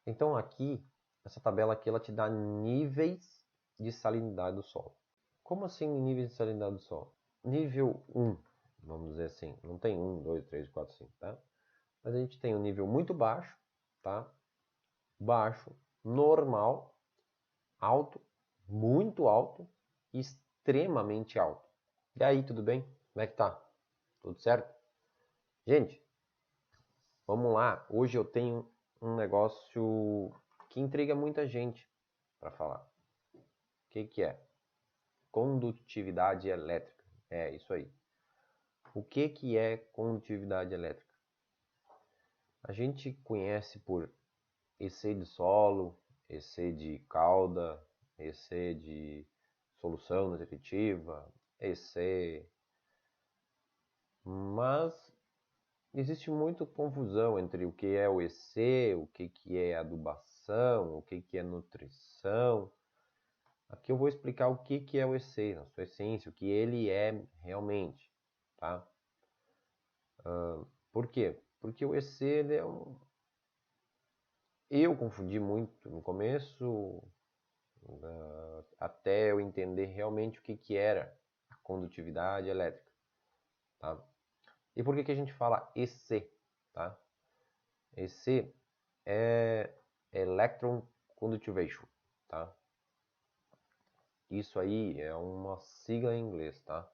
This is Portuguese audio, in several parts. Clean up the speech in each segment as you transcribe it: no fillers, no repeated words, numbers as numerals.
Então aqui, essa tabela aqui, ela te dá níveis de salinidade do solo. Como assim níveis de salinidade do solo? Nível 1, vamos dizer assim, não tem 1, 2, 3, 4, 5, tá? Mas a gente tem um nível muito baixo, tá? Baixo, normal, alto, muito alto e extremamente alto. E aí, tudo bem? Como é que tá? Tudo certo? Gente, vamos lá. Hoje eu tenho um negócio que intriga muita gente para falar. O que que é? Condutividade elétrica. É isso aí. O que que é condutividade elétrica? A gente conhece por EC de solo, EC de cauda, EC de solução nutritiva, EC. Mas existe muita confusão entre o que é o EC, o que é adubação, o que é nutrição. Aqui eu vou explicar o que é o EC, na sua essência, o que ele é realmente, tá? Por quê? Porque o EC ele é um... Eu confundi muito no começo, até eu entender realmente o que era a condutividade elétrica, tá? E por que a gente fala EC, tá? EC é Electron Conductivation, tá? Isso aí é uma sigla em inglês, tá?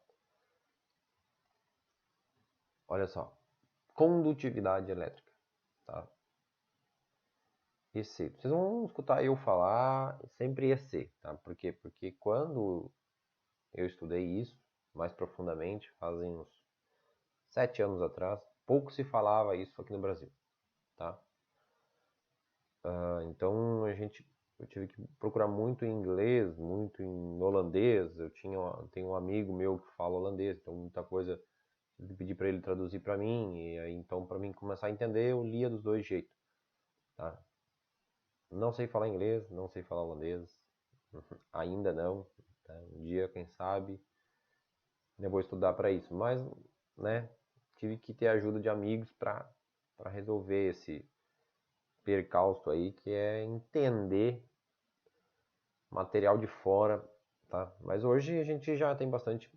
Olha só, condutividade elétrica, tá? EC. Vocês vão escutar eu falar sempre EC, tá? Por quê? Porque quando eu estudei isso mais profundamente, fazem uns 7 anos atrás, pouco se falava isso aqui no Brasil, tá? Então eu tive que procurar muito em inglês, muito em holandês. Tenho um amigo meu que fala holandês, então muita coisa eu pedi para ele traduzir para mim e aí então para mim começar a entender eu lia dos dois jeitos, tá? Não sei falar inglês, não sei falar holandês, ainda não. Tá? Um dia, quem sabe, eu vou estudar para isso, mas, né? Tive que ter ajuda de amigos para resolver esse percalço aí que é entender material de fora, tá? Mas hoje a gente já tem bastante,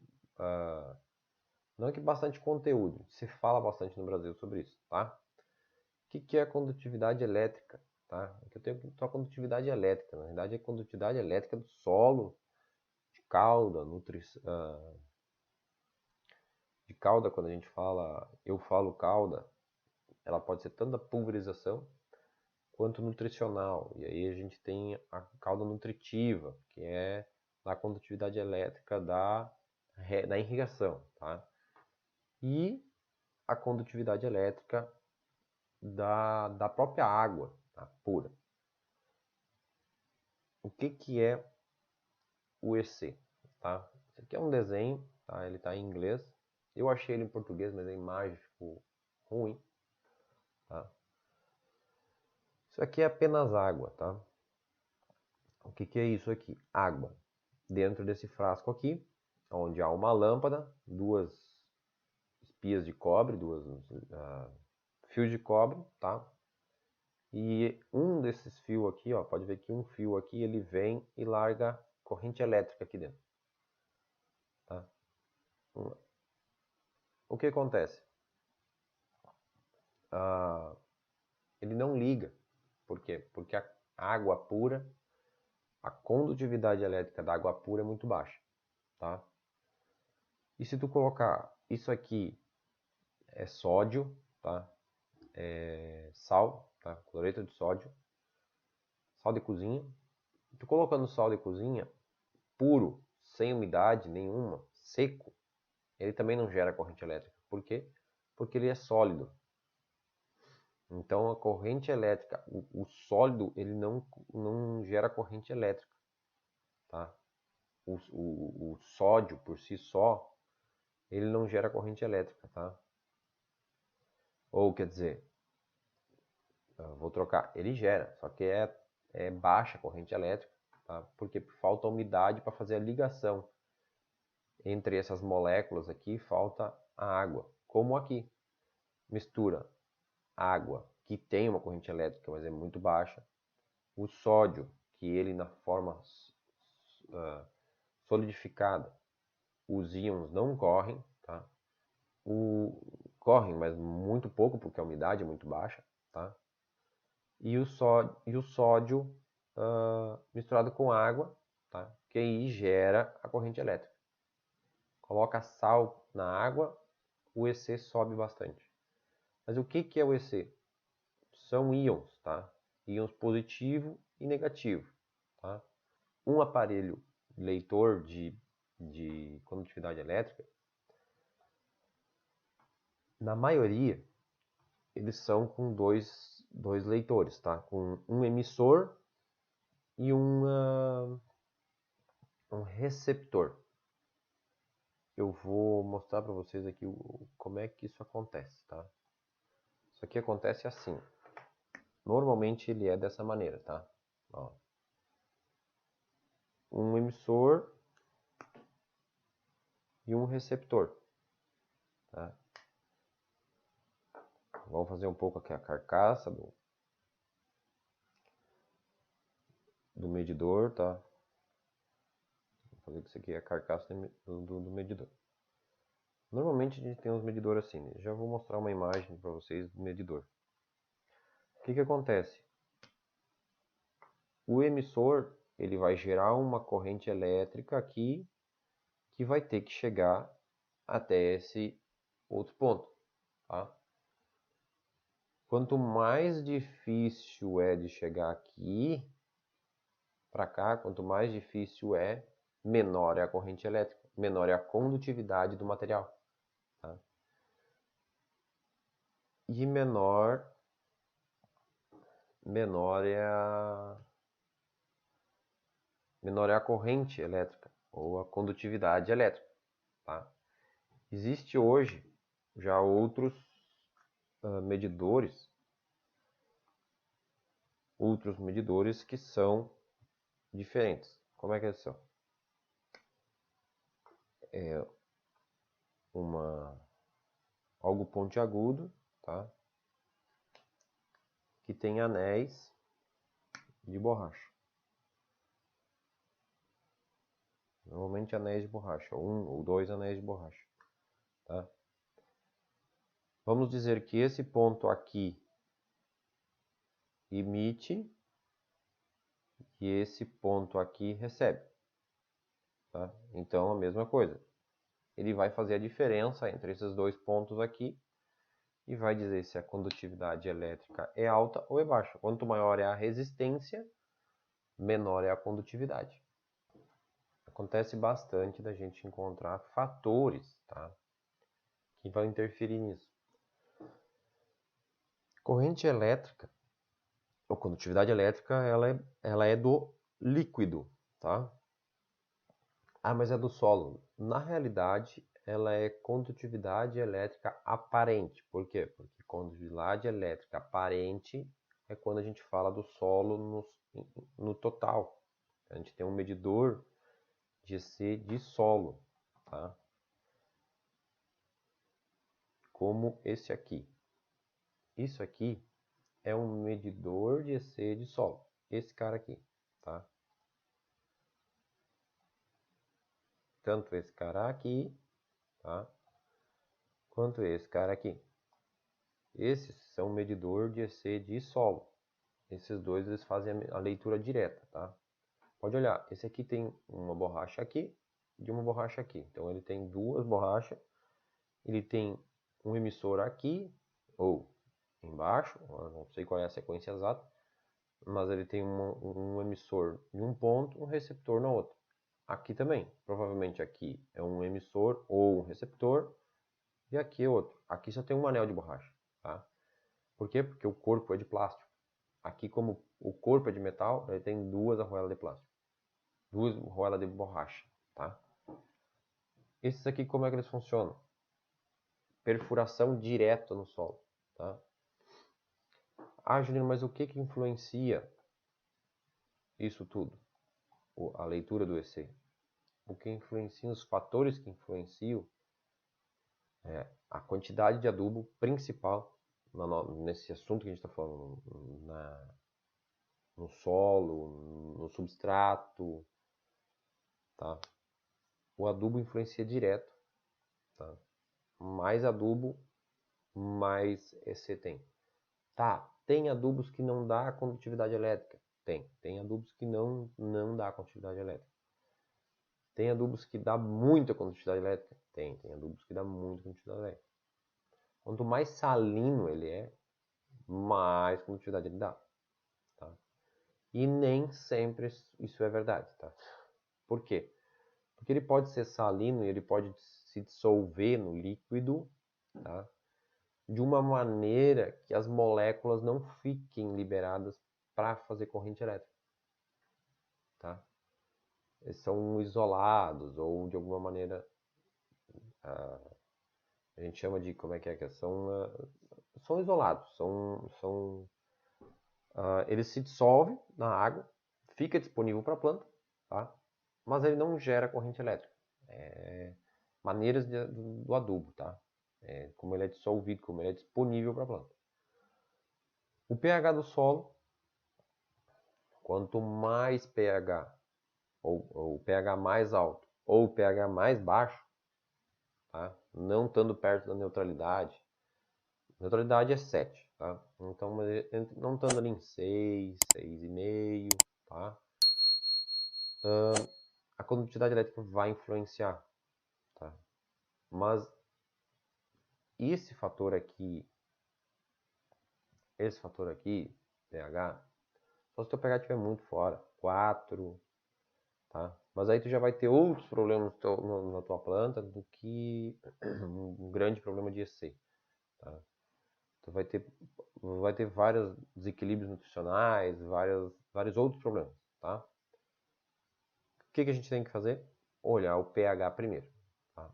não é que bastante conteúdo, se fala bastante no Brasil sobre isso, tá? O que é a condutividade elétrica, tá? É que eu tenho só condutividade elétrica, na verdade é condutividade elétrica do solo, de cauda, de cauda quando a gente fala, eu falo cauda, ela pode ser tanto da pulverização quanto nutricional. E aí a gente tem a cauda nutritiva, que é a condutividade elétrica da irrigação, tá? E a condutividade elétrica da própria água, tá? Pura. O que é o EC, tá? Esse aqui é um desenho, tá? Ele está em inglês. Eu achei ele em português, mas a imagem ficou ruim, tá? Isso aqui é apenas água, tá? O que é isso aqui? Água. Dentro desse frasco aqui, onde há uma lâmpada, duas espias de cobre, duas fios de cobre, tá? E um desses fios aqui, ó, pode ver que um fio aqui ele vem e larga corrente elétrica aqui dentro, tá? O que acontece? Ele não liga. Por quê? Porque a água pura, a condutividade elétrica da água pura é muito baixa, tá? E se tu colocar isso aqui é sódio, tá? É sal, tá? Cloreto de sódio, sal de cozinha. Tu colocando sal de cozinha puro, sem umidade nenhuma, seco, ele também não gera corrente elétrica. Por quê? Porque ele é sólido. Então a corrente elétrica, o sólido, ele não gera corrente elétrica, tá? O sódio por si só, ele não gera corrente elétrica, tá? Ou quer dizer, vou trocar, ele gera, só que é baixa a corrente elétrica, tá? Porque falta umidade para fazer a ligação entre essas moléculas aqui, falta a água. Como aqui, mistura água que tem uma corrente elétrica, mas é muito baixa, o sódio, que ele na forma solidificada, os íons não correm, tá? Correm, mas muito pouco, porque a umidade é muito baixa, tá? E o sódio misturado com água, tá? Que aí gera a corrente elétrica. Coloca sal na água, o EC sobe bastante. Mas o que é o EC? São íons, tá? Íons positivo e negativo, tá? Um aparelho leitor de condutividade elétrica, na maioria, eles são com dois leitores, tá? Com um emissor e um receptor. Eu vou mostrar para vocês aqui como é que isso acontece, tá? Isso aqui acontece assim. Normalmente ele é dessa maneira, tá? Ó. Um emissor e um receptor, tá? Vamos fazer um pouco aqui a carcaça do medidor, tá? Vou fazer que isso aqui é a carcaça do medidor. Normalmente a gente tem uns medidores assim, né? Já vou mostrar uma imagem para vocês do medidor. O que acontece? O emissor, ele vai gerar uma corrente elétrica aqui, que vai ter que chegar até esse outro ponto, tá? Quanto mais difícil é de chegar aqui para cá, quanto mais difícil é, menor é a corrente elétrica, menor é a condutividade do material, tá? E menor é a corrente elétrica ou a condutividade elétrica, tá? Existe hoje já outros medidores que são diferentes. Como é que eles são? É algo pontiagudo, tá? Que tem anéis de borracha. Normalmente anéis de borracha, 1 ou 2 anéis de borracha, tá? Vamos dizer que esse ponto aqui emite e esse ponto aqui recebe, tá? Então a mesma coisa. Ele vai fazer a diferença entre esses dois pontos aqui e vai dizer se a condutividade elétrica é alta ou é baixa. Quanto maior é a resistência, menor é a condutividade. Acontece bastante da gente encontrar fatores, tá, que vão interferir nisso. Corrente elétrica, ou condutividade elétrica, ela é do líquido, tá? Ah, mas é do solo. Na realidade, ela é condutividade elétrica aparente. Por quê? Porque condutividade elétrica aparente é quando a gente fala do solo no total. A gente tem um medidor de EC de solo, tá? Como esse aqui. Isso aqui é um medidor de EC de solo. Esse cara aqui, tá? Tanto esse cara aqui, tá? Quanto esse cara aqui. Esses são medidor de EC de solo. Esses dois eles fazem a leitura direta, tá? Pode olhar, esse aqui tem uma borracha aqui e uma borracha aqui. Então ele tem duas borrachas. Ele tem um emissor aqui ou embaixo, não sei qual é a sequência exata, mas ele tem um emissor em um ponto, um receptor no outro. Aqui também, provavelmente aqui é um emissor ou um receptor e aqui é outro. Aqui só tem um anel de borracha, tá? Por quê? Porque o corpo é de plástico. Aqui, como o corpo é de metal, ele tem duas arruelas de plástico, duas arruelas de borracha, tá? Esses aqui, como é que eles funcionam? Perfuração direta no solo, tá? Ah, Juliano, mas o que influencia isso tudo? A leitura do EC. O que influencia, os fatores que influenciam é a quantidade de adubo principal nesse assunto que a gente está falando no solo, no substrato, tá? O adubo influencia direto, tá? Mais adubo, mais EC tem. Tá, tem adubos que não dá condutividade elétrica? Tem adubos que não dá condutividade elétrica. Tem adubos que dá muita condutividade elétrica? Tem adubos que dá muita condutividade elétrica. Quanto mais salino ele é, mais condutividade ele dá. Tá? E nem sempre isso é verdade. Tá? Por quê? Porque ele pode ser salino e ele pode se dissolver no líquido, tá? De uma maneira que as moléculas não fiquem liberadas para fazer corrente elétrica. Tá? Eles são isolados ou de alguma maneira a gente chama de como é que são isolados, eles se dissolvem na água, fica disponível para a planta, tá? Mas ele não gera corrente elétrica. Maneiras do adubo, tá? Como ele é dissolvido, como ele é disponível para a planta. O pH do solo, quanto mais pH, ou pH mais alto, ou pH mais baixo, tá? Não estando perto da neutralidade. Neutralidade é 7, tá? Então, não estando ali em 6, 6,5, tá? A condutividade elétrica vai influenciar, tá? Mas esse fator aqui, pH, só se o teu pH estiver muito fora, 4, tá? Mas aí tu já vai ter outros problemas na tua planta do que um grande problema de EC, tá? Tu vai ter vários desequilíbrios nutricionais, vários outros problemas, tá? O que a gente tem que fazer? Olhar o pH primeiro, tá?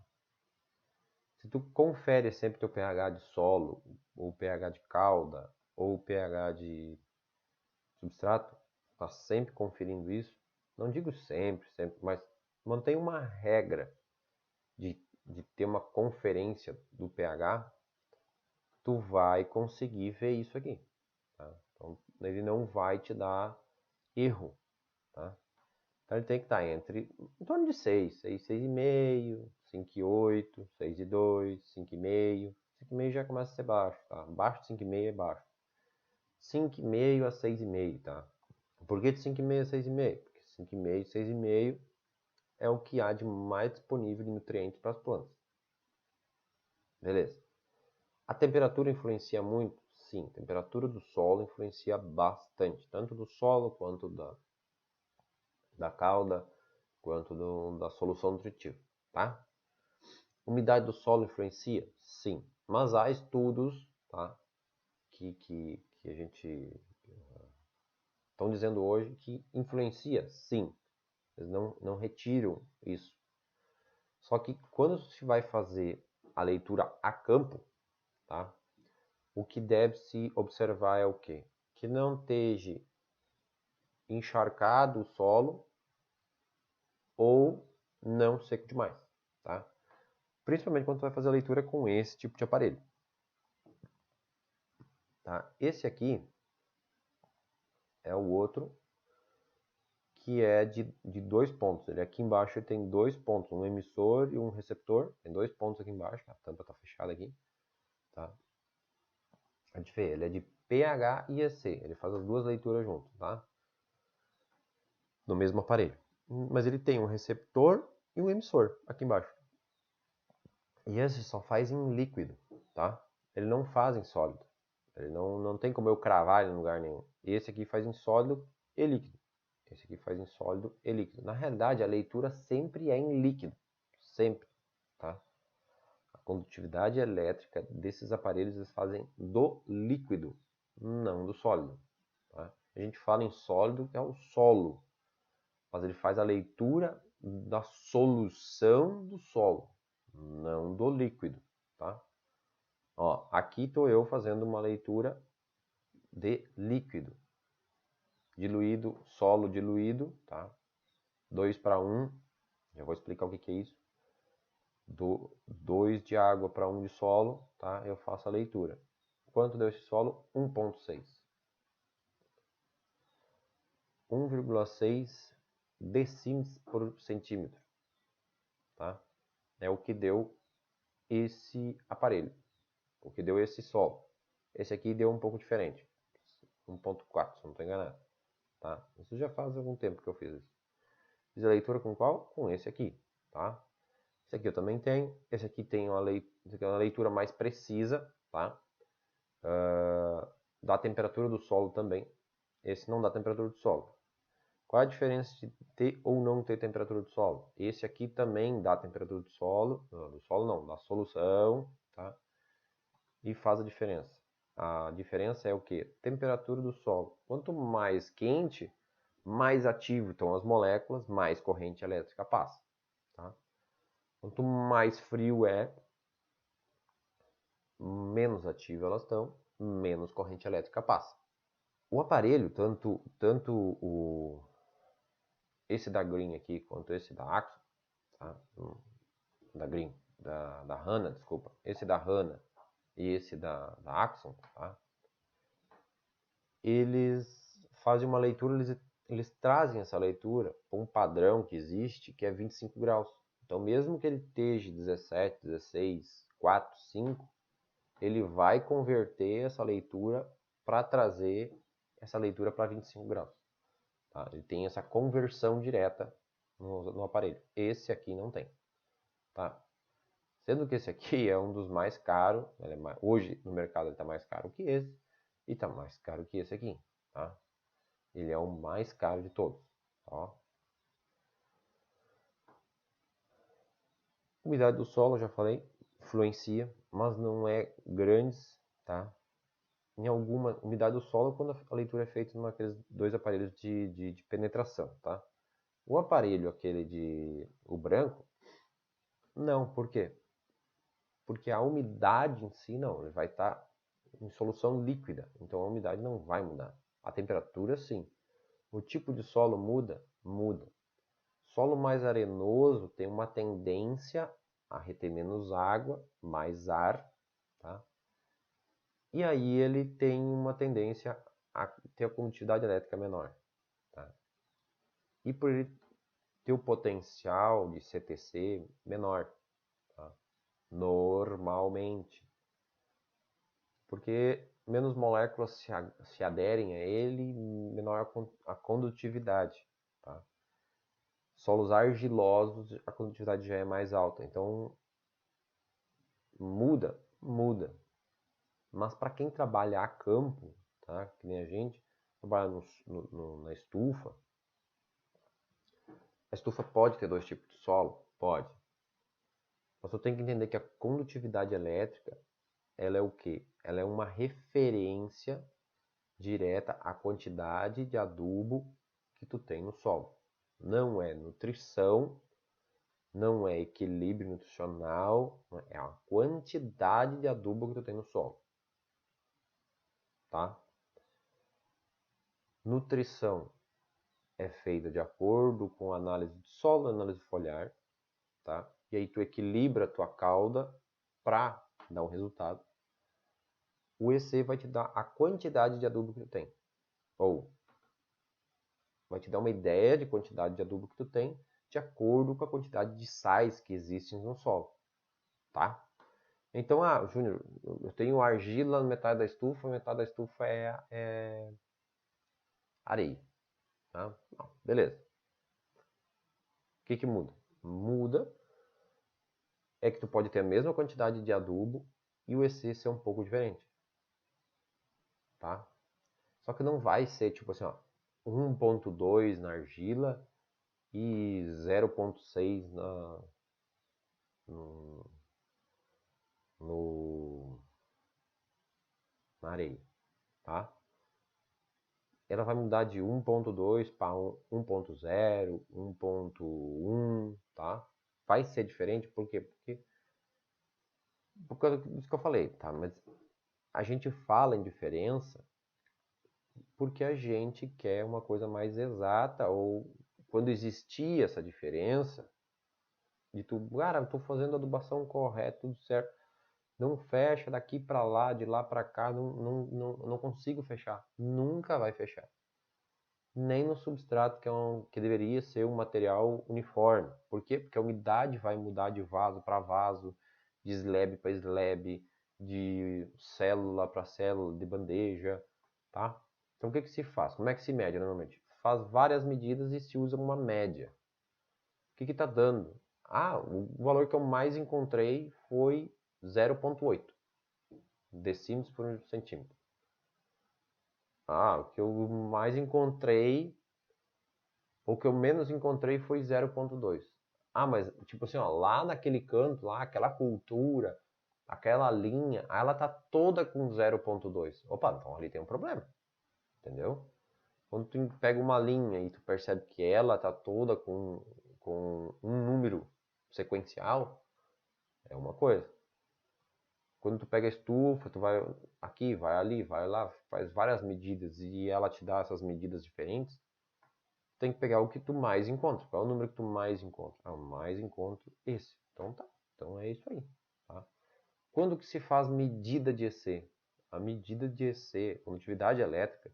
Se tu confere sempre teu pH de solo, ou pH de cauda, ou pH de substrato, tá sempre conferindo isso. Não digo sempre, mas mantém uma regra de ter uma conferência do pH, tu vai conseguir ver isso aqui. Tá? Então, ele não vai te dar erro. Tá? Então, ele tem que estar em torno de 6, 6,5, 5,8, 6,2, 5,5. 5,5 já começa a ser baixo. Tá? Abaixo de 5,5 é baixo. 5,5 a 6,5, tá? Por que de 5,5 a 6,5? Porque 5,5 e 6,5 é o que há de mais disponível de nutrientes para as plantas. Beleza. A temperatura influencia muito? Sim, a temperatura do solo influencia bastante, tanto do solo quanto da cauda, quanto da solução nutritiva, tá? Umidade do solo influencia? Sim, mas há estudos, tá, que a gente estão dizendo hoje que influencia, sim. Eles não retiram isso. Só que quando se vai fazer a leitura a campo, tá? O que deve se observar é o quê? Que não esteja encharcado o solo ou não seco demais, tá? Principalmente quando tu vai fazer a leitura com esse tipo de aparelho. Tá? Esse aqui é o outro que é de 2 pontos. Ele aqui embaixo ele tem 2 pontos, um emissor e um receptor. Tem 2 pontos aqui embaixo, a tampa está fechada aqui. Tá? A gente vê, ele é de pH e EC. Ele faz as duas leituras junto, tá? No mesmo aparelho. Mas ele tem um receptor e um emissor aqui embaixo. E esse só faz em líquido, tá? Ele não faz em sólido. Ele não tem como eu cravar ele em lugar nenhum. Esse aqui faz em sólido e líquido. Esse aqui faz em sólido e líquido. Na realidade, a leitura sempre é em líquido. Sempre, tá? A condutividade elétrica desses aparelhos eles fazem do líquido, não do sólido. Tá? A gente fala em sólido, que é o solo. Mas ele faz a leitura da solução do solo, não do líquido, tá? Ó, aqui estou eu fazendo uma leitura de líquido. Diluído, solo diluído, tá? 2 para 1, já vou explicar o que é isso. 2 de água para 1 de solo, tá? Eu faço a leitura. Quanto deu esse solo? 1,6. 1,6 decímetros por centímetro, tá? É o que deu esse aparelho, o que deu esse solo. Esse aqui deu um pouco diferente, 1,4, se não estou enganado, tá? Isso já faz algum tempo que eu fiz isso. Fiz a leitura com qual? Com esse aqui, tá? Esse aqui eu também tenho. Esse aqui tem uma leitura mais precisa, tá? Da temperatura do solo também. Esse não dá temperatura do solo. Qual é a diferença de ter ou não ter temperatura do solo? Esse aqui também dá temperatura do solo não, da solução, tá? E faz a diferença. A diferença é o que? Temperatura do solo. Quanto mais quente, mais ativo estão as moléculas, mais corrente elétrica passa, tá? Quanto mais frio é, menos ativo elas estão, menos corrente elétrica passa. O aparelho, tanto esse da Green aqui, quanto esse da Axon, tá? Da Green, da Hanna, desculpa, esse da Hanna e esse da Axon, tá? Eles fazem uma leitura, eles trazem essa leitura para um padrão que existe, que é 25 graus. Então, mesmo que ele esteja 17, 16, 4, 5, ele vai converter essa leitura para trazer essa leitura para 25 graus. Tá? Ele tem essa conversão direta no aparelho. Esse aqui não tem. Tá? Sendo que esse aqui é um dos mais caros, hoje no mercado ele está mais caro que esse, e está mais caro que esse aqui. Tá? Ele é o mais caro de todos. Ó. Umidade do solo, já falei, influencia, mas não é grandes, tá? Em alguma umidade do solo quando a leitura é feita naqueles dois aparelhos de penetração, tá? O aparelho, o branco, não, por quê? Porque a umidade em si não, ele vai estar em solução líquida, então a umidade não vai mudar. A temperatura sim. O tipo de solo muda? Muda. Solo mais arenoso tem uma tendência a reter menos água, mais ar, tá? E aí ele tem uma tendência a ter a condutividade elétrica menor, tá? E por ele ter o potencial de CTC menor, tá? Normalmente. Porque menos moléculas se aderem a ele, menor a condutividade, tá? Solos argilosos, a condutividade já é mais alta. Então, muda. Mas para quem trabalha a campo, tá? Que nem a gente, trabalha na estufa. A estufa pode ter dois tipos de solo? Pode. Mas eu tenho que entender que a condutividade elétrica, ela é o quê? Ela é uma referência direta à quantidade de adubo que tu tem no solo. Não é nutrição, não é equilíbrio nutricional, é a quantidade de adubo que tu tem no solo. Tá? Nutrição é feita de acordo com a análise de solo, análise foliar, tá? E aí tu equilibra a tua cauda para dar um resultado. O EC vai te dar a quantidade de adubo que tu tem. Ou vai te dar uma ideia de quantidade de adubo que tu tem de acordo com a quantidade de sais que existem no solo, tá? Então, Júnior, eu tenho argila na metade da estufa, metade da estufa é areia, tá? Não, beleza. O que muda? Muda é que tu pode ter a mesma quantidade de adubo e o EC ser um pouco diferente, tá? Só que não vai ser tipo assim, ó, 1.2 na argila e 0.6 na areia, tá? Ela vai mudar de 1.2 para 1.0, 1.1, tá? Vai ser diferente, por quê? Por causa disso que eu falei, tá? Mas a gente fala em diferença porque a gente quer uma coisa mais exata, ou quando existia essa diferença, de tu, cara, eu tô fazendo a adubação correta, tudo certo, não fecha daqui para lá, de lá para cá, não consigo fechar, nunca vai fechar. nem no substrato, que deveria ser um material uniforme. Por quê? Porque a umidade vai mudar de vaso para vaso, de slab para slab, de célula para célula, de bandeja, tá? Então o que se faz? Como é que se mede normalmente? Faz várias medidas e se usa uma média. O que está dando? Ah, o valor que eu mais encontrei foi 0,8 decímetros por centímetro. Ah, o que eu mais encontrei, o que eu menos encontrei foi 0,2. Ah, mas tipo assim, ó, lá naquele canto, lá, aquela cultura, aquela linha, ela tá toda com 0,2. Opa, então ali tem um problema, entendeu? Quando tu pega uma linha e tu percebe que ela tá toda com um número sequencial, é uma coisa. Quando tu pega a estufa, tu vai aqui, vai ali, vai lá, faz várias medidas e ela te dá essas medidas diferentes, tem que pegar o que tu mais encontra. Qual é o número que tu mais encontra? Ah, eu mais encontro esse. Então tá. Então é isso aí. Tá? Quando que se faz medida de EC? A medida de EC, condutividade elétrica,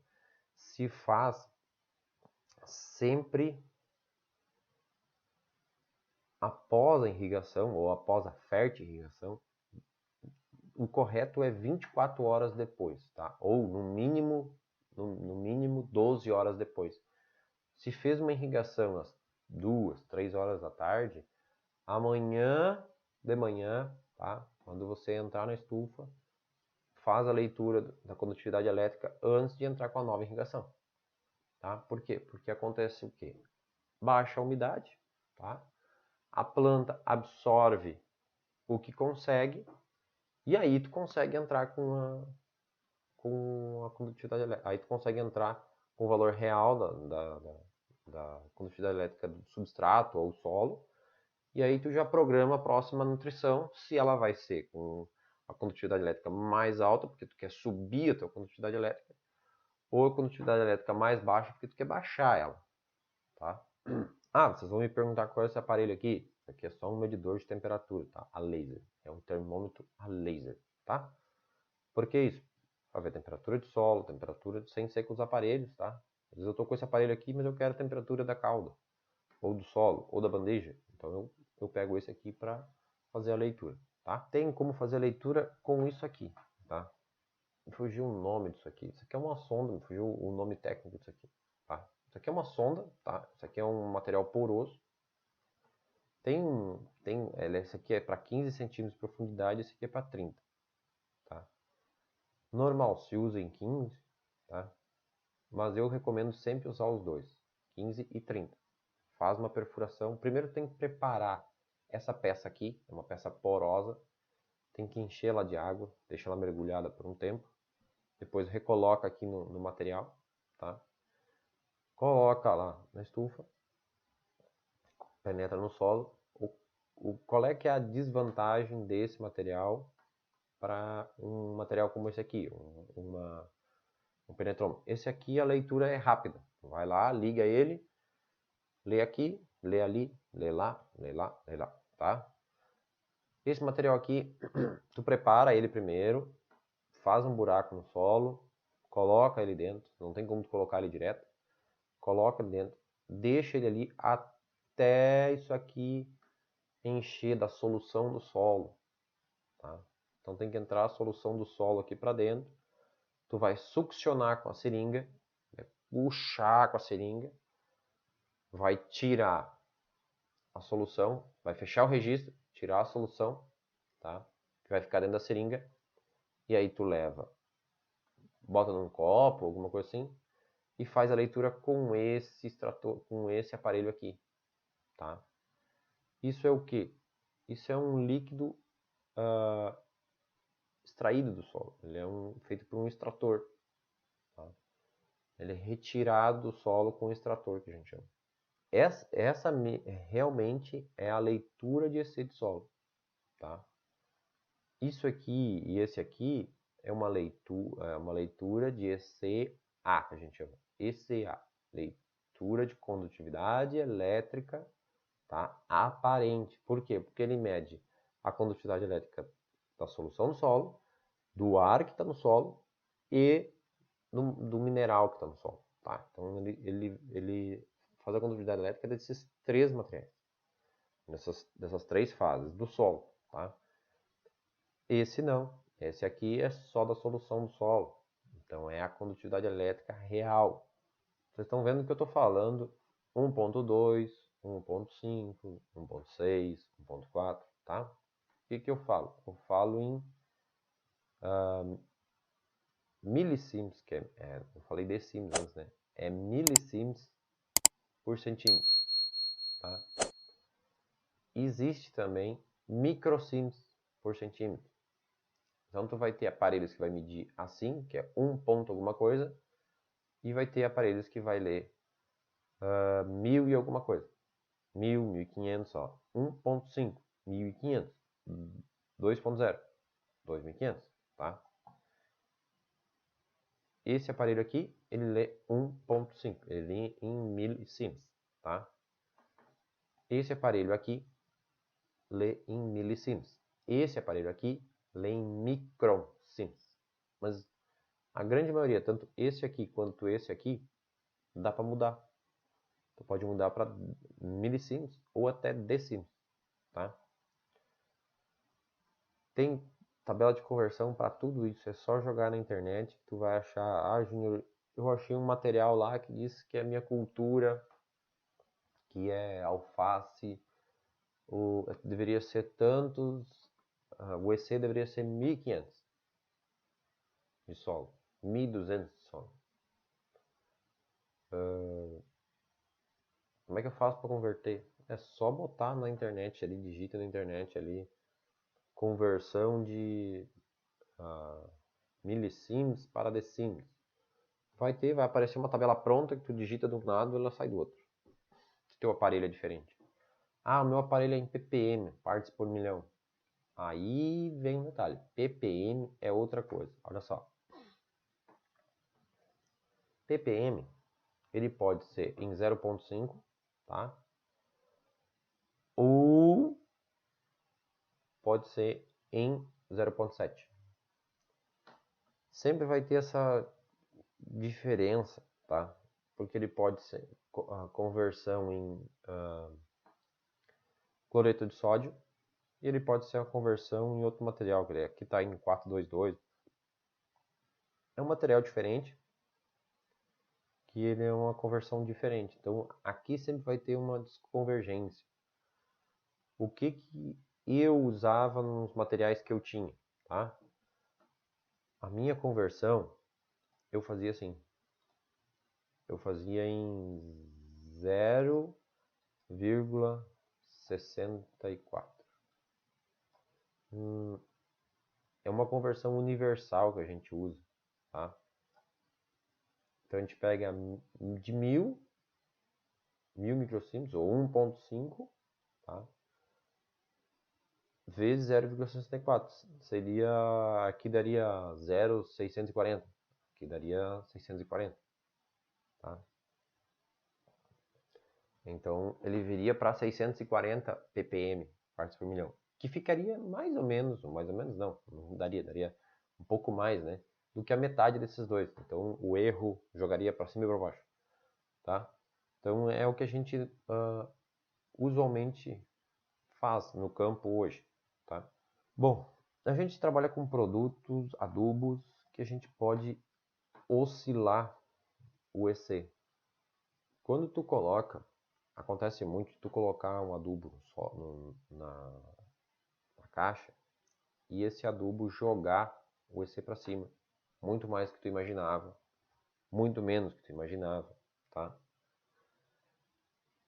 se faz sempre após a irrigação ou após a fertirrigação. O correto é 24 horas depois, tá? Ou no mínimo 12 horas depois. Se fez uma irrigação às 2, 3 horas da tarde, amanhã de manhã, tá? Quando você entrar na estufa, faz a leitura da condutividade elétrica antes de entrar com a nova irrigação, tá? Por quê? Porque acontece o quê? Baixa a umidade, tá? A planta absorve o que consegue e aí tu consegue entrar com a condutividade elétrica. Aí tu consegue entrar com o valor real da condutividade elétrica do substrato ou solo. E aí tu já programa a próxima nutrição, se ela vai ser com a condutividade elétrica mais alta, porque tu quer subir a tua condutividade elétrica, ou a condutividade elétrica mais baixa, porque tu quer baixar ela, tá? Ah, vocês vão me perguntar qual é esse aparelho aqui? Isso aqui é só um medidor de temperatura, tá? A laser. É um termômetro a laser, tá? Por que isso? Para ver a temperatura de solo, temperatura sem ser com os aparelhos, tá? Às vezes eu estou com esse aparelho aqui, mas eu quero a temperatura da cauda, ou do solo, ou da bandeja. Então eu pego esse aqui para fazer a leitura, tá? Tem como fazer a leitura com isso aqui, tá? Me fugiu o nome disso aqui. Isso aqui é uma sonda, me fugiu o nome técnico disso aqui, tá? Isso aqui é uma sonda, tá? Isso aqui é um material poroso. Esse aqui é para 15 centímetros de profundidade, esse aqui é para 30, tá? Normal se usa em 15, tá? Mas eu recomendo sempre usar os dois, 15 e 30. Faz uma perfuração. Primeiro tem que preparar essa peça aqui, é uma peça porosa. Tem que enchê-la de água, deixar ela mergulhada por um tempo. Depois recoloca aqui no material, tá? Coloca lá na estufa, penetra no solo. Qual é que é a desvantagem desse material para um material como esse aqui, um penetrômetro? Esse aqui a leitura é rápida. Vai lá, liga ele, lê aqui, lê ali, lê lá, lê lá, lê lá, tá? Esse material aqui, tu prepara ele primeiro, faz um buraco no solo, coloca ele dentro, não tem como tu colocar ele direto, coloca ele dentro, deixa ele ali até isso aqui encher da solução do solo, tá? Então tem que entrar a solução do solo aqui para dentro, tu vai succionar com a seringa, vai puxar com a seringa, vai tirar a solução, vai fechar o registro, tirar a solução, tá? Que vai ficar dentro da seringa, e aí tu leva, bota num copo, alguma coisa assim, e faz a leitura com esse extrator, com esse aparelho aqui, tá? Isso é o que? Isso é um líquido extraído do solo. Ele é feito por um extrator, tá? Ele é retirado do solo com um extrator, que a gente chama. Essa realmente é a leitura de EC de solo, tá? Isso aqui e esse aqui é uma leitura de ECA, que a gente chama. ECA, leitura de condutividade elétrica, tá? Aparente. Por quê? Porque ele mede a condutividade elétrica da solução do solo, do ar que está no solo e do mineral que está no solo. tá? Então ele faz a condutividade elétrica desses três materiais, dessas três fases do solo, tá? Esse não, esse aqui é só da solução do solo, então é a condutividade elétrica real. Vocês estão vendo que eu estou falando 1.2, 1.5, 1.6, 1.4, tá? O que eu falo? Eu falo em milisiemens, eu falei decímetros antes, né? É milisiemens por centímetro, tá? Existe também microsiemens por centímetro. Então tu vai ter aparelhos que vai medir assim, que é 1 ponto alguma coisa, e vai ter aparelhos que vai ler 1000 e alguma coisa. 1000, 1500, ó. 1.5, 1500. 2.0, 2500, tá? Esse aparelho aqui, ele lê 1.5, ele lê em milisiemens, tá? Esse aparelho aqui lê em milisiemens. Esse aparelho aqui lê em microsiemens. Mas a grande maioria, tanto esse aqui quanto esse aqui, dá para mudar. Tu pode mudar para milisiemens ou até decímetros, tá? Tem tabela de conversão para tudo isso, é só jogar na internet que tu vai achar, ah, Júnior, eu achei um material lá que diz que é minha cultura, que é alface, deveria ser tantos, o EC deveria ser 1500 de solo, 1200 de solo. Como é que eu faço para converter? É só botar na internet ali, digita na internet ali, conversão de milisiemens para decímetros. Vai aparecer uma tabela pronta que tu digita de um lado e ela sai do outro. Se teu aparelho é diferente. Ah, o meu aparelho é em ppm, partes por milhão. Aí vem um detalhe, ppm é outra coisa. Olha só. ppm, ele pode ser em 0.5, tá? Ou pode ser em 0.7. Sempre vai ter essa diferença, tá? Porque ele pode ser a conversão em cloreto de sódio e ele pode ser a conversão em outro material, que aqui está em 422. É um material diferente, que ele é uma conversão diferente. Então aqui sempre vai ter uma desconvergência. O que eu usava nos materiais que eu tinha, tá? A minha conversão, eu fazia assim. Eu fazia em 0,64. É uma conversão universal que a gente usa, tá? Então a gente pega de 1000 microsiemens ou 1.5, tá? Vezes 0,64. Seria, aqui daria 0,640. Aqui daria 640, tá? Então ele viria para 640 ppm, partes por milhão, que ficaria mais ou menos não daria um pouco mais, né, do que a metade desses dois. Então o erro jogaria para cima e para baixo, tá? Então é o que a gente usualmente faz no campo hoje, tá? Bom, a gente trabalha com produtos, adubos, que a gente pode oscilar o EC. Quando tu coloca, acontece muito tu colocar um adubo na caixa e esse adubo jogar o EC para cima, muito mais do que tu imaginava, muito menos do que tu imaginava, tá?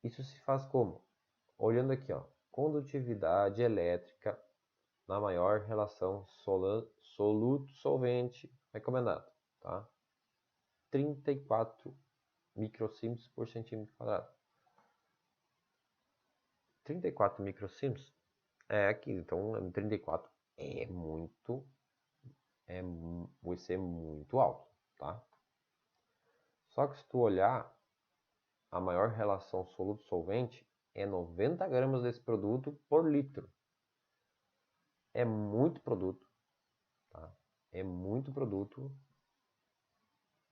Isso se faz como? Olhando aqui, ó, condutividade elétrica na maior relação soluto-solvente recomendado, tá? 34 microsiemens por centímetro quadrado. 34 microsiemens é aqui, então 34 é muito, o EC é muito alto, tá? Só que se tu olhar, a maior relação soluto-solvente é 90 gramas desse produto por litro. É muito produto, tá? É muito produto,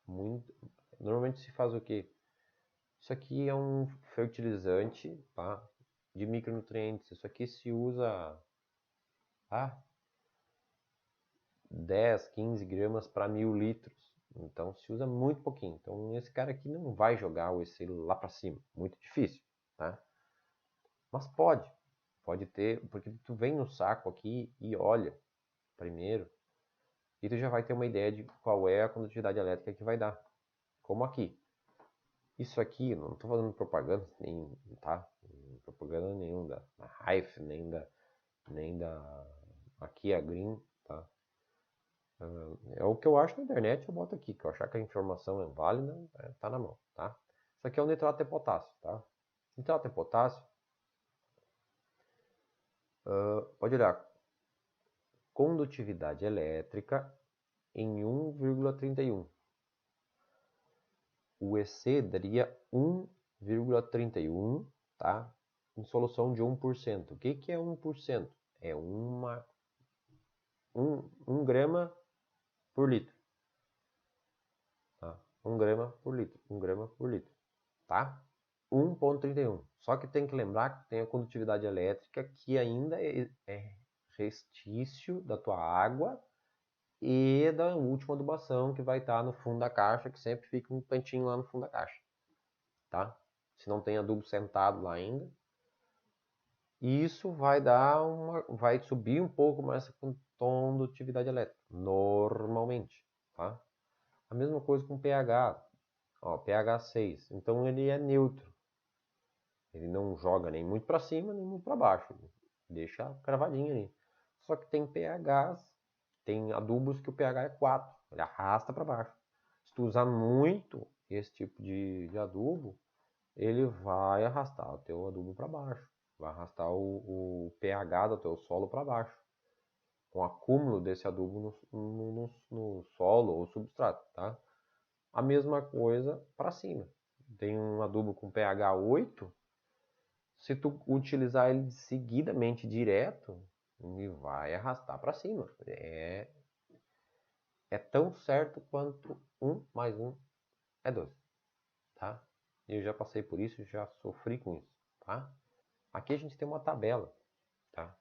muito, Normalmente se faz o quê? Isso aqui é um fertilizante, tá? De micronutrientes. Isso aqui se usa 10, 15 gramas para 1.000 litros. Então se usa muito pouquinho. Então esse cara aqui não vai jogar o EC lá para cima. Muito difícil, tá? Mas pode ter, porque tu vem no saco aqui e olha primeiro, e tu já vai ter uma ideia de qual é a condutividade elétrica que vai dar. Como aqui. Isso aqui, não estou fazendo propaganda, nem, tá? Propaganda nenhum da Hive, nem da aqui a Green, tá? É o que eu acho na internet, eu boto aqui, que eu achar que a informação é válida, tá na mão, tá? Isso aqui é o nitrato de potássio, tá? Nitrato de potássio, pode olhar, condutividade elétrica em 1,31. O EC daria 1,31, tá? Em solução de 1%. O que é 1%? É 1 grama por litro. Tá? 1 grama por litro. 1 grama por litro. Tá? 1,31. Só que tem que lembrar que tem a condutividade elétrica que ainda é restício da tua água e da última adubação que vai estar no fundo da caixa, que sempre fica um cantinho lá no fundo da caixa. Tá? Se não tem adubo sentado lá ainda. Isso vai subir um pouco mais a condutividade elétrica, normalmente, tá? A mesma coisa com pH, ó, pH 6. Então ele é neutro. Ele não joga nem muito para cima, nem muito para baixo. Deixa cravadinho ali. Só que tem pHs, tem adubos que o pH é 4. Ele arrasta para baixo. Se tu usar muito esse tipo de adubo, ele vai arrastar o teu adubo para baixo. Vai arrastar o pH do teu solo para baixo. Com o acúmulo desse adubo no solo ou substrato, tá? A mesma coisa para cima. Tem um adubo com pH 8, se tu utilizar ele seguidamente direto, ele vai arrastar para cima. É tão certo quanto 1 mais 1 é 2, tá? Eu já passei por isso, já sofri com isso, tá? Aqui a gente tem uma tabela, tá?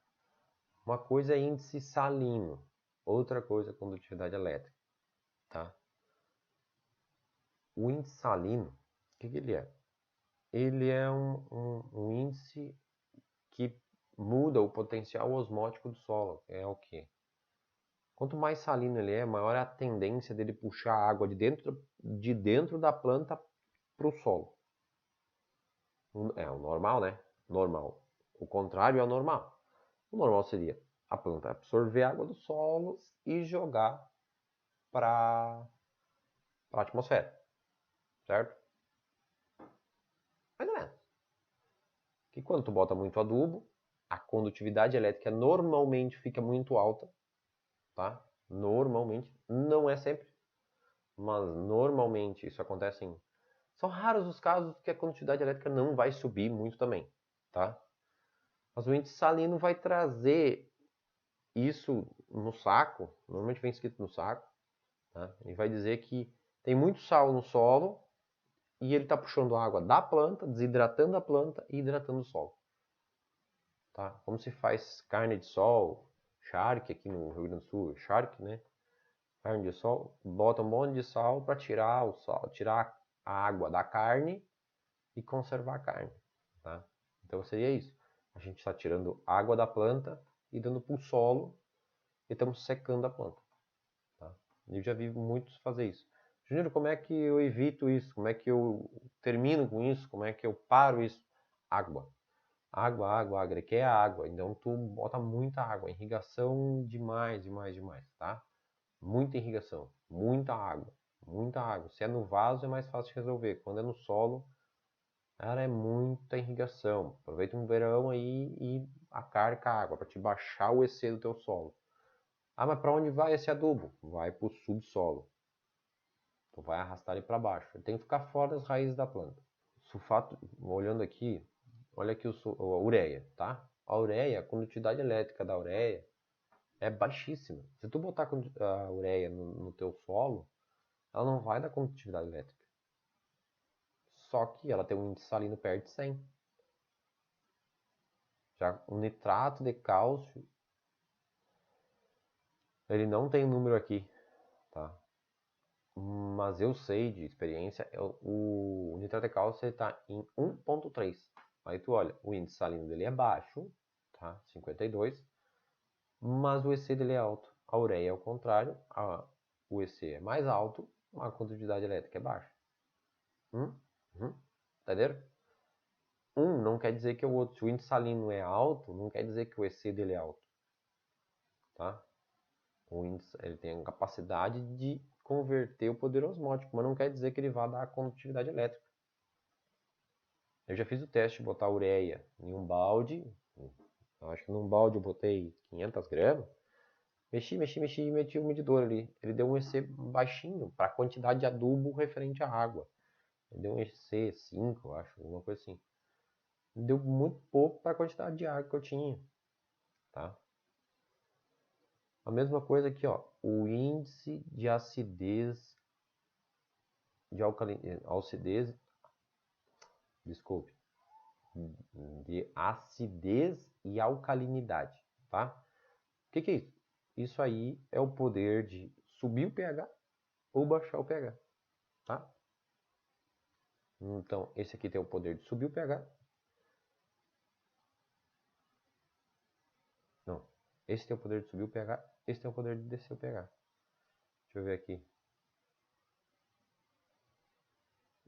Uma coisa é índice salino, outra coisa é condutividade elétrica, tá? O índice salino, o que ele é? Ele é um índice que muda o potencial osmótico do solo. É o quê? Quanto mais salino ele é, maior é a tendência dele puxar a água de dentro da planta para o solo. É o normal, né? Normal. O contrário é o normal. O normal seria a planta absorver a água do solo e jogar para a atmosfera, certo? Mais ou menos. Que quando tu bota muito adubo, a condutividade elétrica normalmente fica muito alta, tá? Normalmente, não é sempre, mas normalmente isso acontece em... São raros os casos que a condutividade elétrica não vai subir muito também, tá? Mas o índice salino vai trazer isso no saco, normalmente vem escrito no saco, tá? E vai dizer que tem muito sal no solo e ele está puxando água da planta, desidratando a planta e hidratando o solo. Tá? Como se faz carne de sol, charque aqui no Rio Grande do Sul, charque, né? Carne de sol, bota um monte de sal para tirar o sal, tirar a água da carne e conservar a carne, tá? Então seria isso. A gente está tirando água da planta e dando para o solo e estamos secando a planta, tá? Eu já vi muitos fazer isso. Júnior, como é que eu evito isso? Como é que eu termino com isso? Como é que eu paro isso? Água. Água, água, água. Aqui é água. Então tu bota muita água. Irrigação demais, demais, demais, tá? Muita irrigação. Muita água. Muita água. Se é no vaso é mais fácil de resolver. Quando é no solo, cara, é muita irrigação. Aproveita um verão aí e acarca a água para te baixar o EC do teu solo. Ah, mas para onde vai esse adubo? Vai para o subsolo. Tu vai arrastar ele para baixo. Ele tem que ficar fora das raízes da planta. Sulfato, olhando aqui, olha aqui a ureia, tá? A ureia, a condutividade elétrica da ureia é baixíssima. Se tu botar a ureia no teu solo, ela não vai dar condutividade elétrica. só que ela tem um índice salino perto de 100. Já o nitrato de cálcio, ele não tem número aqui, tá? Mas eu sei de experiência, o nitrato de cálcio está em 1,3. Aí tu olha, o índice salino dele é baixo, tá? 52, mas o EC dele é alto. A ureia é o contrário, o EC é mais alto, a condutividade elétrica é baixa. Entenderam? Um não quer dizer que o outro, se o índice salino é alto, não quer dizer que o EC dele é alto, tá? O índice, ele tem a capacidade de converter o poder osmótico, mas não quer dizer que ele vá dar a condutividade elétrica. Eu já fiz o teste de botar ureia em um balde, acho que num balde eu botei 500 gramas, mexi e meti o medidor ali. Ele deu um EC baixinho para a quantidade de adubo referente à água. Ele deu um EC 5, eu acho, alguma coisa assim. Deu muito pouco para a quantidade de água que eu tinha, tá? A mesma coisa aqui, ó, o índice de acidez, de acidez e alcalinidade, tá? O que é isso? Isso aí é o poder de subir o pH ou baixar o pH, tá? Então, esse aqui tem o poder de subir o pH. Não, esse tem o poder de subir o pH, esse tem o poder de descer o pH. Deixa eu ver aqui.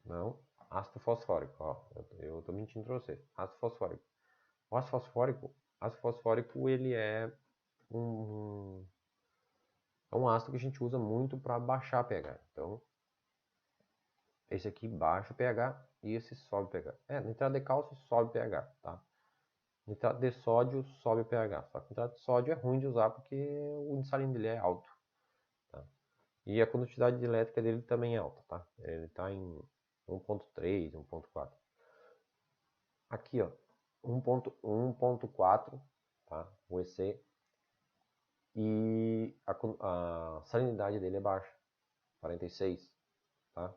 Não, ácido fosfórico, ó, eu tô mentindo pra você. Ácido fosfórico. O ácido fosfórico ele é um ácido que a gente usa muito para baixar pH. Então, esse aqui baixa o pH e esse sobe o pH. Nitrato de cálcio sobe o pH, tá? Nitrato de sódio sobe o pH. Só que nitrato de sódio é ruim de usar porque o índice salino dele é alto, tá? E a condutividade elétrica dele também é alta, tá? Ele está em 1,3, 1,4. Aqui, ó, 1,4, tá? O EC. E a salinidade dele é baixa, 46, tá?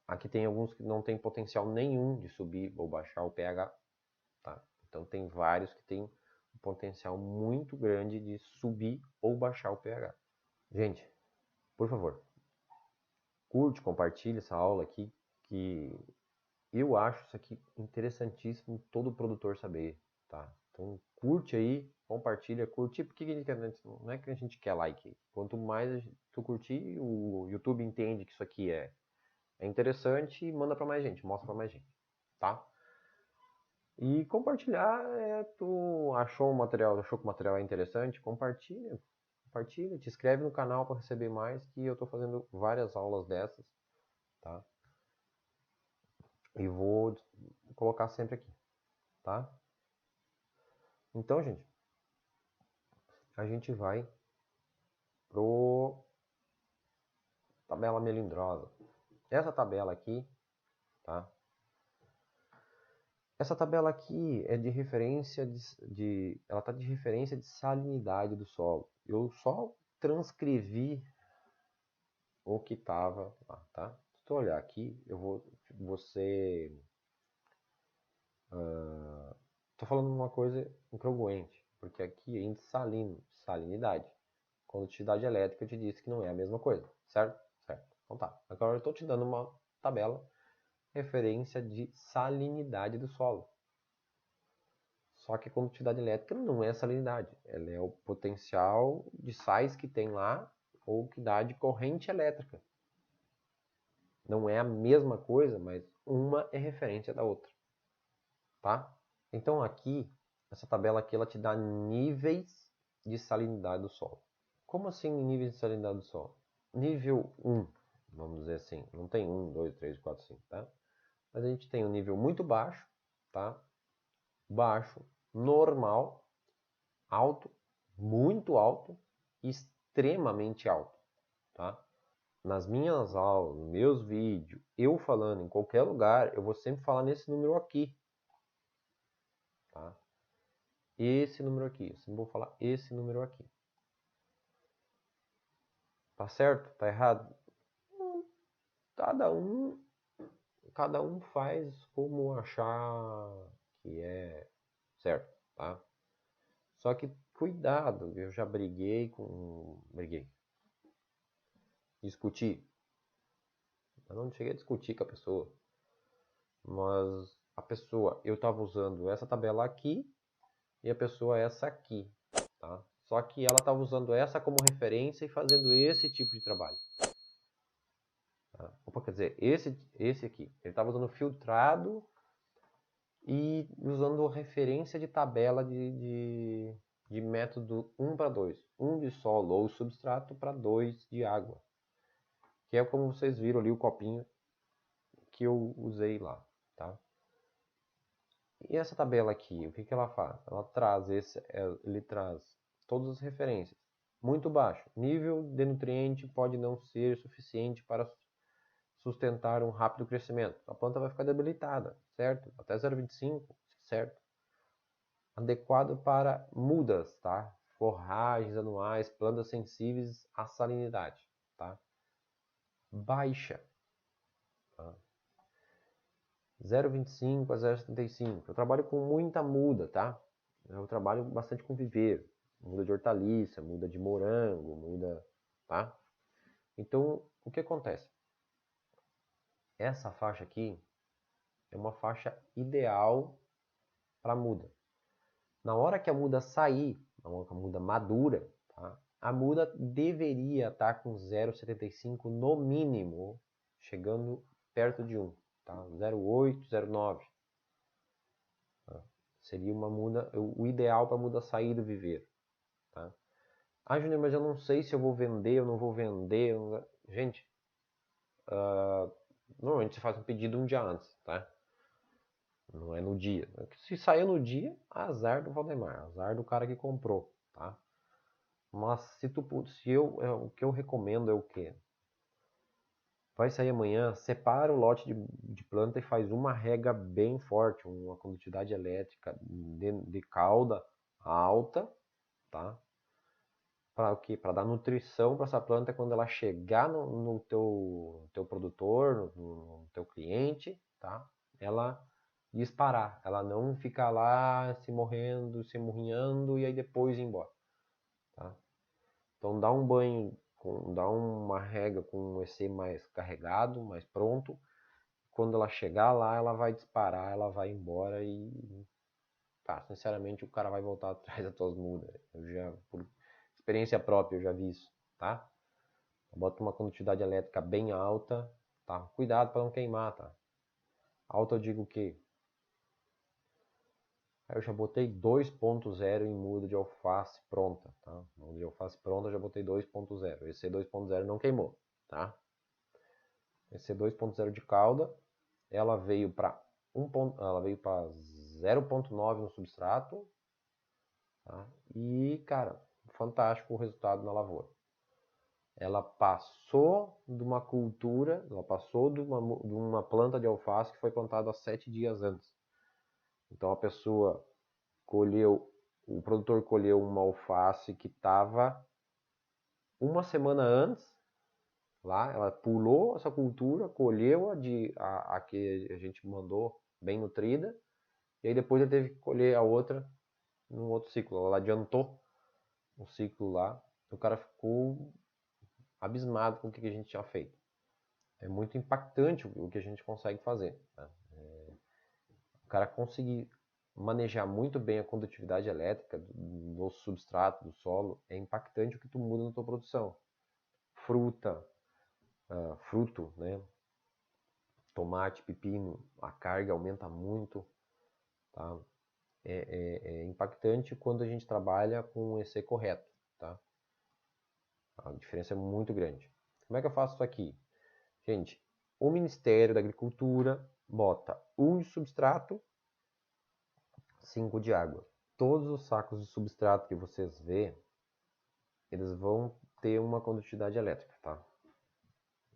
Aqui tem alguns que não tem potencial nenhum de subir ou baixar o pH, tá? Então tem vários que tem um potencial muito grande de subir ou baixar o pH. Gente, por favor, curte, compartilhe essa aula aqui, que eu acho isso aqui interessantíssimo todo produtor saber, tá? Então curte aí, compartilha, curte, porque não é que a gente quer like. Quanto mais tu curtir, o YouTube entende que isso aqui é interessante e manda para mais gente, mostra para mais gente, tá? E compartilhar, tu achou que o material é interessante, compartilha, te inscreve no canal para receber mais, que eu estou fazendo várias aulas dessas, tá? E vou colocar sempre aqui, tá? Então, gente, a gente vai pro tabela melindrosa. Essa tabela aqui, tá? Essa tabela aqui é de referência ela tá de referência de salinidade do solo. Eu só transcrevi o que estava lá, tá? Se tu olhar aqui, tô falando uma coisa incongruente, porque aqui é índice salino, salinidade. Condutividade elétrica eu te disse que não é a mesma coisa, certo? Certo. Então tá. Agora eu estou te dando uma tabela referência de salinidade do solo. Só que a condutividade elétrica não é salinidade, ela é o potencial de sais que tem lá ou que dá de corrente elétrica. Não é a mesma coisa, mas uma é referência da outra, tá? Então aqui, essa tabela aqui, ela te dá níveis de salinidade do solo. Como assim níveis de salinidade do solo? Nível 1, vamos dizer assim, não tem 1, 2, 3, 4, 5, tá? Mas a gente tem um nível muito baixo, tá? Baixo, normal, alto, muito alto e extremamente alto, tá? Nas minhas aulas, nos meus vídeos, eu falando em qualquer lugar, eu vou sempre falar nesse número aqui, tá? Esse número aqui, eu sempre vou falar esse número aqui. Tá certo? Tá errado? cada um faz como achar que é certo, tá? Só que cuidado, eu já discuti. Eu não cheguei a discutir com a pessoa, mas a pessoa, eu estava usando essa tabela aqui e a pessoa essa aqui, tá? Só que ela estava usando essa como referência e fazendo esse tipo de trabalho. Tá? Opa, quer dizer, esse aqui, ele estava usando filtrado e usando referência de tabela de método 1 para 2. 1 de solo ou substrato para 2 de água. Que é como vocês viram ali o copinho que eu usei lá, tá? E essa tabela aqui, o que que ela faz? Ela traz ele traz todas as referências. Muito baixo. Nível de nutriente pode não ser suficiente para sustentar um rápido crescimento. A planta vai ficar debilitada, certo? Até 0,25, certo? Adequado para mudas, tá? Forragens anuais, plantas sensíveis à salinidade, tá? Baixa, tá? 0,25 a 0,75. Eu trabalho com muita muda, tá? Eu trabalho bastante com viveiro. Muda de hortaliça, muda de morango, muda, tá? Então, o que acontece? Essa faixa aqui é uma faixa ideal para muda. Na hora que a muda sair, na hora que a muda madura, tá? A muda deveria estar com 0,75 no mínimo, chegando perto de 1, tá? 0,8, 0,9. Tá? Seria uma muda, o ideal para a muda sair do viveiro. Tá? Ah, Júnior, mas eu não sei se eu vou vender, eu não vou vender. Gente, normalmente você faz um pedido um dia antes, tá? Não é no dia. Se sair no dia, azar do Valdemar, azar do cara que comprou, tá? Mas o que eu recomendo é o quê? Vai sair amanhã, separa o lote de planta e faz uma rega bem forte, uma condutividade elétrica de cauda alta, tá? Para o quê? Para dar nutrição para essa planta quando ela chegar no teu produtor, no teu cliente, tá? Ela disparar, ela não ficar lá se morrendo, se morrinhando e aí depois ir embora, tá? Então dá um banho, dá uma rega com um EC mais carregado, mais pronto. Quando ela chegar lá, ela vai disparar, ela vai embora e tá, sinceramente o cara vai voltar atrás das tuas mudas. Eu já, por experiência própria, eu já vi isso, tá? Bota uma condutividade elétrica bem alta, tá? Cuidado para não queimar, tá? Alta eu digo o quê? Aí eu já botei 2.0 em muda de alface pronta, tá? Muda de alface pronta eu já botei 2.0. Esse 2.0 não queimou, tá? Esse 2.0 de cauda, ela veio para ela veio para 0.9 no substrato, tá? E, cara, fantástico o resultado na lavoura. Ela passou de uma cultura, ela passou de uma planta de alface que foi plantada há 7 dias antes. Então a pessoa o produtor colheu uma alface que estava uma semana antes lá, ela pulou essa cultura, colheu a que a gente mandou bem nutrida, e aí depois ele teve que colher a outra num outro ciclo. Ela adiantou um ciclo lá, o cara ficou abismado com o que a gente tinha feito. É muito impactante o que a gente consegue fazer. Tá? O cara conseguir manejar muito bem a condutividade elétrica do substrato, do solo, é impactante o que tu muda na tua produção. Fruto, né? Tomate, pepino, a carga aumenta muito. Tá? É impactante quando a gente trabalha com o EC correto. Tá? A diferença é muito grande. Como é que eu faço isso aqui? Gente, o Ministério da Agricultura bota 1 de substrato, 5 de água. Todos os sacos de substrato que vocês vê, eles vão ter uma condutividade elétrica, tá?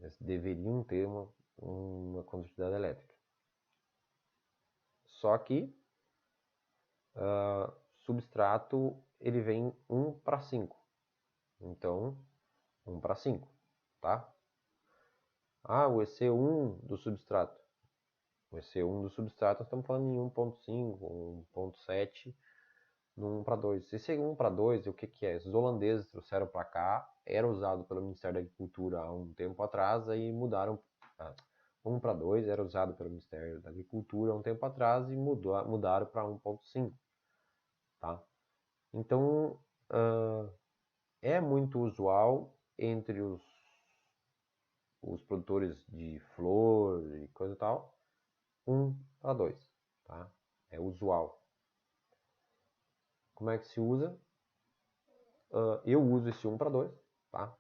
Eles deveriam ter uma condutividade elétrica. Só que substrato ele vem 1 para 5. Então, 1 para 5, tá? Ah, o EC1 do substrato. Esse 1 do substrato, nós estamos falando em 1.5, 1.7, no 1:2. Esse 1:2, o que que é? Os holandeses trouxeram para cá, era usado pelo Ministério da Agricultura há um tempo atrás, aí mudaram. 1:2 era usado pelo Ministério da Agricultura há um tempo atrás e mudaram para 1.5, tá? Então, é muito usual entre os produtores de flor e coisa e tal, 1:2, tá? É usual. Como é que se usa? Eu uso esse 1:2, tá?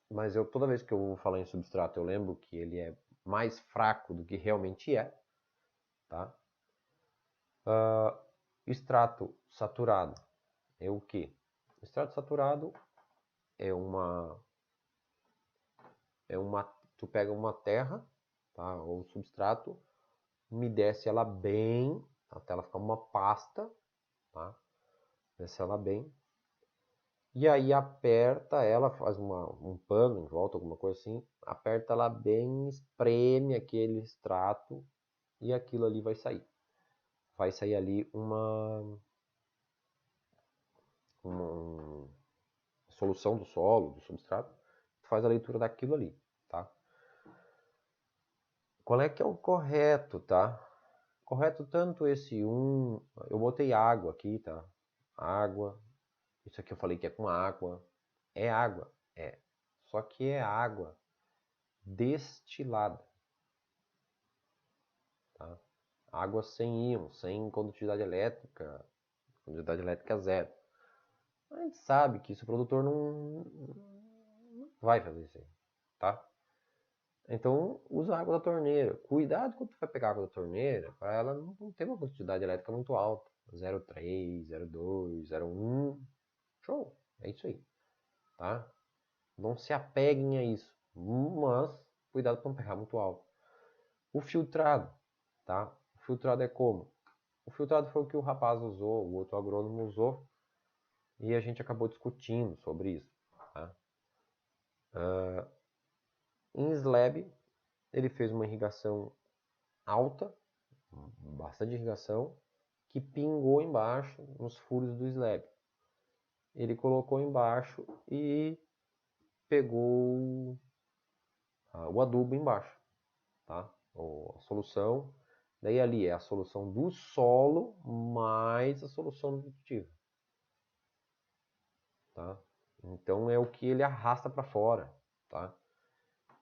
Mas toda vez que eu vou falar em substrato, eu lembro que ele é mais fraco do que realmente é, tá? Extrato saturado é o quê? Extrato saturado é tu pega uma terra, tá? Ou substrato, umedece ela bem, até ela ficar uma pasta, tá? Umedece ela bem. E aí aperta ela, faz um pano em volta, alguma coisa assim, aperta ela bem, espreme aquele extrato e aquilo ali vai sair. Vai sair ali uma solução do solo, do substrato, tu faz a leitura daquilo ali, tá? Qual é que é o correto, tá? Correto tanto esse eu botei água aqui, tá? Água, isso aqui eu falei que é com água, é água, é. Só que é água destilada, tá? Água sem íon, sem condutividade elétrica zero. A gente sabe que isso o produtor não vai fazer isso aí, tá? Então, usa a água da torneira. Cuidado quando tu vai pegar a água da torneira, para ela não ter uma quantidade elétrica muito alta. 0,3, 0,2, 0,1. Show! É isso aí, tá? Não se apeguem a isso. Mas, cuidado para não pegar muito alto. O filtrado, tá? O filtrado é como? O filtrado foi o que o rapaz usou, o outro agrônomo usou, e a gente acabou discutindo sobre isso, tá? Em slab, ele fez uma irrigação alta, bastante irrigação, que pingou embaixo nos furos do slab. Ele colocou embaixo e pegou o adubo embaixo, tá? A solução, daí ali é a solução do solo mais a solução nutritiva, tá? Então é o que ele arrasta para fora, tá?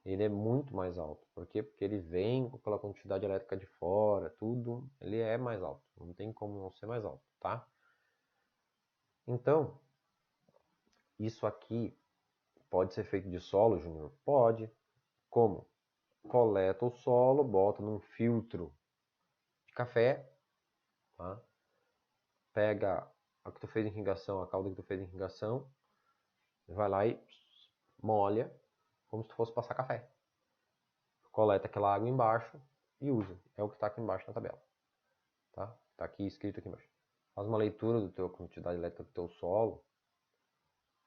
Ele é muito mais alto. Por quê? Porque ele vem com aquela quantidade elétrica de fora, tudo, ele é mais alto. Não tem como não ser mais alto, tá? Então, isso aqui pode ser feito de solo, Júnior? Pode. Como? Coleta o solo, bota num filtro de café, tá? Pega a que tu fez em irrigação, a calda que tu fez em irrigação, vai lá e molha como se tu fosse passar café. Coleta aquela água embaixo e usa. É o que está aqui embaixo na tabela, tá? Tá aqui escrito aqui embaixo. Faz uma leitura da tua quantidade elétrica do teu solo,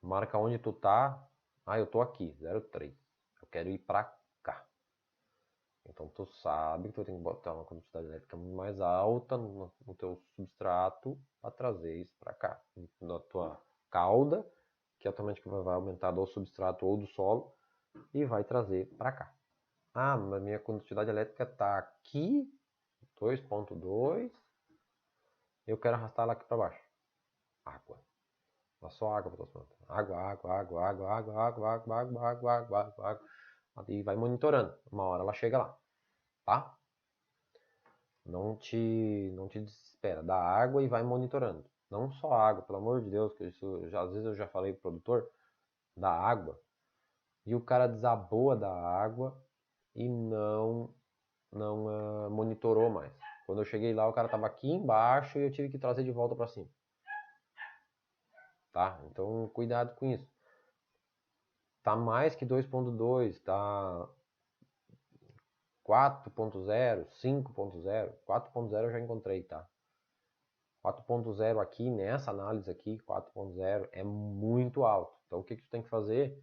marca onde tu tá. Eu tô aqui, 0,3. Eu quero ir para cá. Então tu sabe que tu tem que botar uma quantidade elétrica muito mais alta no teu substrato para trazer isso para cá. Na tua cauda, que automaticamente vai aumentar do substrato ou do solo e vai trazer para cá. Mas minha quantidade elétrica está aqui, 2.2, eu quero arrastar ela aqui para baixo. Água. Dá só água para as plantas. Água, água, água, água, água, água, água, água, água, água, água, água. E vai monitorando. Uma hora ela chega lá, tá? Não te desespera. Dá água e vai monitorando. Não só água, pelo amor de Deus, que isso às vezes eu já falei pro produtor, dá água. E o cara desaboa da água e não monitorou mais. Quando eu cheguei lá, o cara tava aqui embaixo e eu tive que trazer de volta para cima. Tá? Então, cuidado com isso. Tá mais que 2.2, tá 4.0, 5.0. 4.0 eu já encontrei, tá? 4.0 aqui, nessa análise aqui, 4.0 é muito alto. Então, o que tu tem que fazer?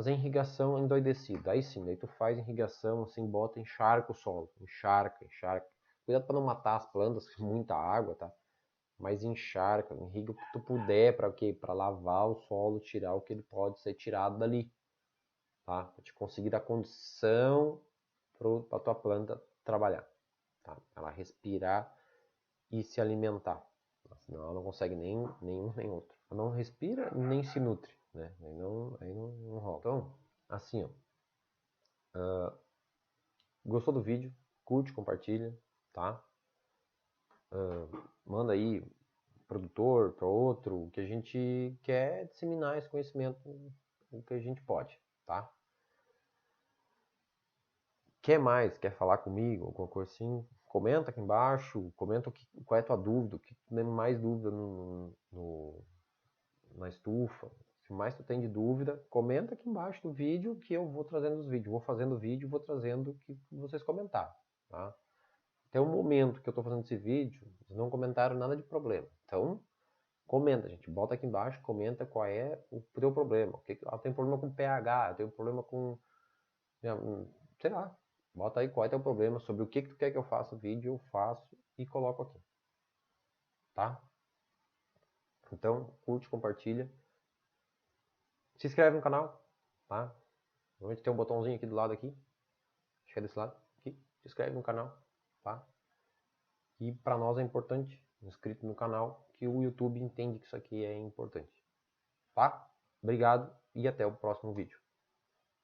Fazer irrigação endoidecida. Aí sim, daí tu faz irrigação, assim, bota, encharca o solo. Encharca. Cuidado para não matar as plantas com muita água, tá? Mas encharca, irriga o que tu puder, para quê? Para lavar o solo, tirar o que ele pode ser tirado dali, tá? Para te conseguir dar condição para tua planta trabalhar, tá? Ela respirar e se alimentar. Senão ela não consegue nenhum nem outro. Ela não respira nem se nutre, né? Aí não rola. Então, assim, ó. Gostou do vídeo? Curte, compartilha, tá? Manda aí produtor para outro, que a gente quer disseminar esse conhecimento o que a gente pode, tá? Quer mais? Quer falar comigo? Alguma coisa assim? Comenta aqui embaixo, comenta qual é a tua dúvida, o que tu tem mais dúvida na estufa. Se mais tu tem de dúvida, comenta aqui embaixo do vídeo que eu vou trazendo os vídeos. Vou fazendo o vídeo e vou trazendo o que vocês comentaram, tá? Até o momento que eu tô fazendo esse vídeo, vocês não comentaram nada de problema. Então, comenta, gente. Bota aqui embaixo, comenta qual é o teu problema. Eu tenho problema com pH, eu tenho problema com... sei lá. Bota aí qual é o teu problema, sobre o que tu quer que eu faça o vídeo, eu faço e coloco aqui. Tá? Então, curte, compartilha. Se inscreve no canal, tá? Normalmente tem um botãozinho aqui do lado aqui. Acho que é desse lado. Aqui. Se inscreve no canal, tá? E para nós é importante, inscrito no canal, que o YouTube entende que isso aqui é importante. Tá? Obrigado e até o próximo vídeo.